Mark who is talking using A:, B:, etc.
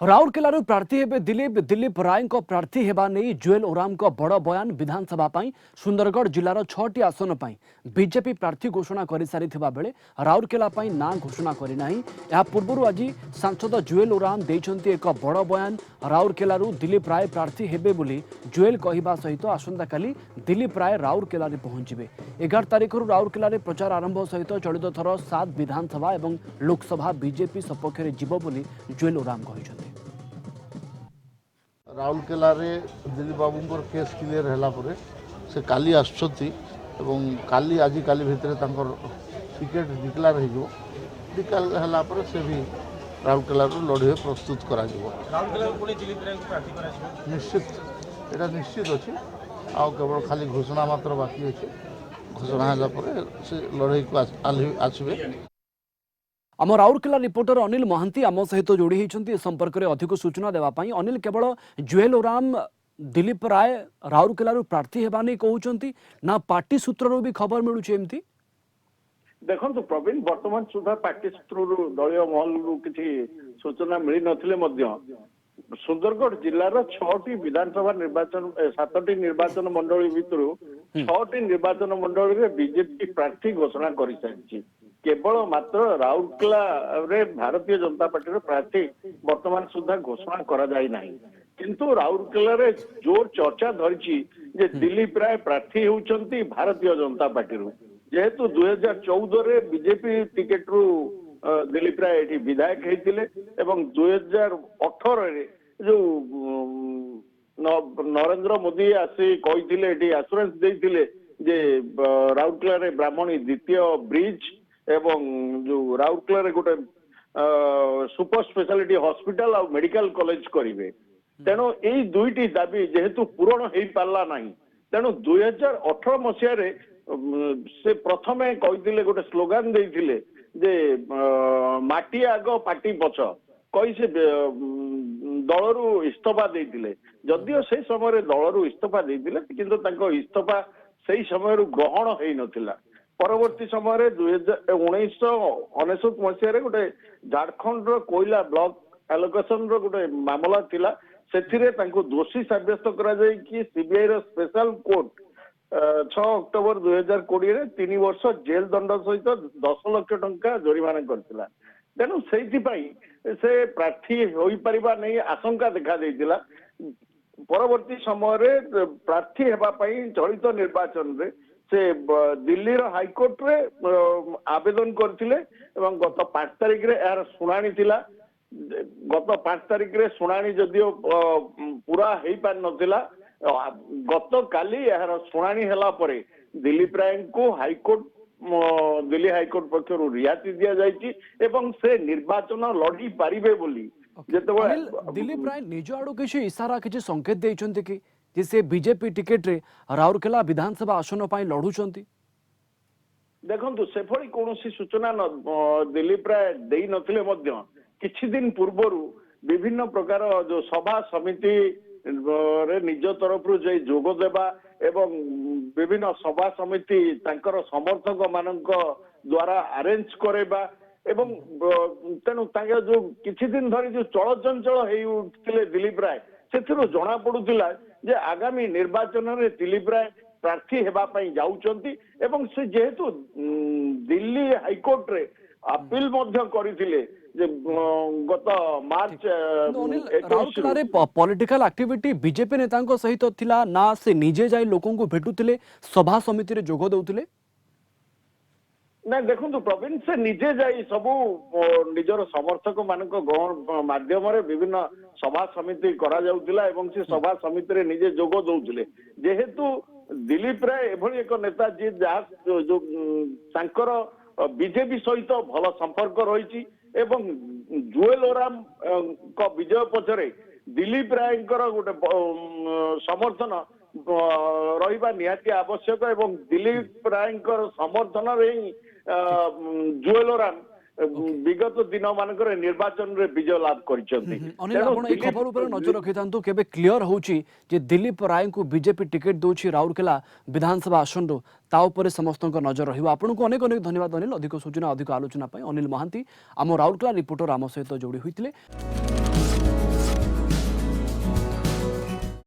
A: राउरकेलारू प्रार्थी हेबे दिलीप राय प्रार्थी हेबा नहीं जुएल ओराम को बड़ बयान विधानसभा सुंदरगढ़ जिलार 6टी आसन बीजेपी प्रार्थी घोषणा कर सारी बेले राउरकेला ना घोषणा करना। यह पूर्व आज सांसद जुएल ओराम देइछंती एक बड़ बयान। राउरकेलारू दिलीप राय प्रार्थी हेबे बोली जुएल कहवा सहित आसंता काली दिलीप राय राउरकेला पहुंचे। 11 तारिख राउरकेला प्रचार आरंभ सहित चलित थर 7 विधानसभा और लोकसभा बीजेपी सपक्ष में जीव बोली जुएल ओराम कहते।
B: राउरकेला दिलीप बाबू केस क्लीयर है से काली आसुच्च काली आज काली भितर टिकेट डिक्लेयर हो डिक्लेयर से भी राउरकेला लड़े प्रस्तुत करा निश्चित यहाँ निश्चित अच्छी आ केवल खाली घोषणा मात्र बाकी अच्छे घोषणा है से लड़े को आसवे।
A: आम राउरकेला रिपोर्टर अनिल महांती आम सहित जोड़ी होती संपर्क में अधिक सूचना देवाई। अनिल केवल जुएल ओराम दिलीप राय राउरकेला प्रार्थी हेबा नहीं कहते ना पार्टी सूत्र भी खबर मिलूँ एमती।
C: देखो प्रवीण वर्तमान सुधा पार्टी सूत्र दलीय महल किसी सूचना मिल न सुंदरगढ़ जिलार 6टी विधानसभा निर्वाचन 7टी निर्वाचन मंडली भितर 6टी निर्वाचन मंडली में बीजेपी प्रार्थी घोषणा कर सारी केवल मात्र राउरकेला भारतीय जनता पार्टी प्रार्थी वर्तमान सुधा घोषणा करा जाई नाही। किंतु राउरकेला रे जोर चर्चा धरी जे दिलीप राय प्रार्थी होउचंती भारतीय जनता पार्टी जेहेतु 2014 रे बीजेपी टिकेट रु दिलीप राय एठी विधायक हेतिले एवं 2018 रे जो नरेंद्र मोदी आसी कहिथिले एठी एश्योरेंस देथिले जे राउरकेला रे ब्राह्मणी द्वितीय ब्रिज एवं जो राउरकेला गोटे सुपर स्पेशलिटी हॉस्पिटल और मेडिकल कॉलेज करेंगे। तेणु यही दुईटी दाबी जेहेतु पूरण हो पारा ना तेणु 2018 मसीह से प्रथमे कही गोटे स्लोगान देते जे माटी आग पार्टी पछ कही से दलरू इस्तफा देते जदियो से समय दलरू इस्तफा देते किंतु इस्तफा से समय ग्रहण हो नथिला। परवर्ती समय 1999 मसीह गोटे झारखंड कोयला ब्लॉक एलोकेशन गोटे मामला थिला से दोषी सब्यस्त करा जाय कि सीबीआई रो स्पेशल कोर्ट 6 अक्टोबर 2020 रे 3 वर्ष जेल दंड सहित 10 लाख टंका जरिमाना करथिला। तेणु से प्रार्थी हो पारिबा नहीं आशंका देखा देइतिला। परवर्ती समय प्रार्थी हेबा पई चलित निर्वाचन रे से दिल्ली हाईकोर्ट रे आवेदन करथिले एवं गत 5 तारिख रे यार सुनानी थिला। गत 5 तारिख रे सुनानी जदियो पूरा हेई पार नथिला गत काली यार सुनानी हला परे दिलीप राय को हाईकोर्ट दिल्ली हाईकोर्ट पक्षरु रियाती दिया जायछि एवं से निर्वाचन लड़ी पारिबे बोली
A: दिलीप राय निज आड़ू किसी इशारा किसी संकेत देइछन्ति कि जिसे बीजेपी टिकेट रे राउरकेला विधानसभा आसन पाई लढुचंती।
C: देखंतु से भली कोनोसी सूचना दिलीप राय देई नथिले मध्य किछि दिन पूर्वरु विभिन्न प्रकार जो सभा समिति रे निज तरफ जे जोग देबा एवं विभिन्न सभा समिति तांकर समर्थक मानक द्वारा अरेंज करेबा एवं तेणु जो किछि दिन धरी जो चलचंचल हेई उठिले दिलीप राय से जना पड़ुला जे आगामी निर्वाचन में दिलीप राय प्रार्थी हेबा पई जाउचंती एवं से जेहेतु दिल्ली हाईकोर्ट रे अपील मध्य करिथिले जे गत मार्च
A: राउरकेला पॉलिटिकल एक्टिविटी बीजेपी नेता सहित थिला ना से निजे जाई लोकों को भेटुथिले सभा समिति रे जोग दउथिले
C: ना। देखो प्रवीण से निजे जाई सबू निजर समर्थक मानक माध्यम विभिन्न सभा समिति करा जाउतिला एवं से सभा समिति रे निजे जोग दउथिले जेहेतु दिलीप राय एभली एक नेता जी जो तांकर बीजेपी सहित भल संपर्क रही एवं जुएल ओराम को विजय पछरे दिलीप राय गोटे समर्थन रहिबा निहाती आवश्यक एवं दिलीप राय समर्थन रे जुएल ओराम विगत दिन मानक निर्वाचन रे विजय लाभ करिसेंती।
A: खबर उपर नजर रखिथांतु केबे क्लियर होउची जे दिलीप राय को बीजेपी टिकेट दोची राउरकेला विधानसभा आसन रो ता उपरे समस्त नजर रहिबो। आपनको अनेक अनेक धन्यवाद अनिल। अधिक सूचना अधिक आलोचना पई अनिल महांती आम राउरकेला रिपोर्टर आम सहित जोड़ी होइतिले।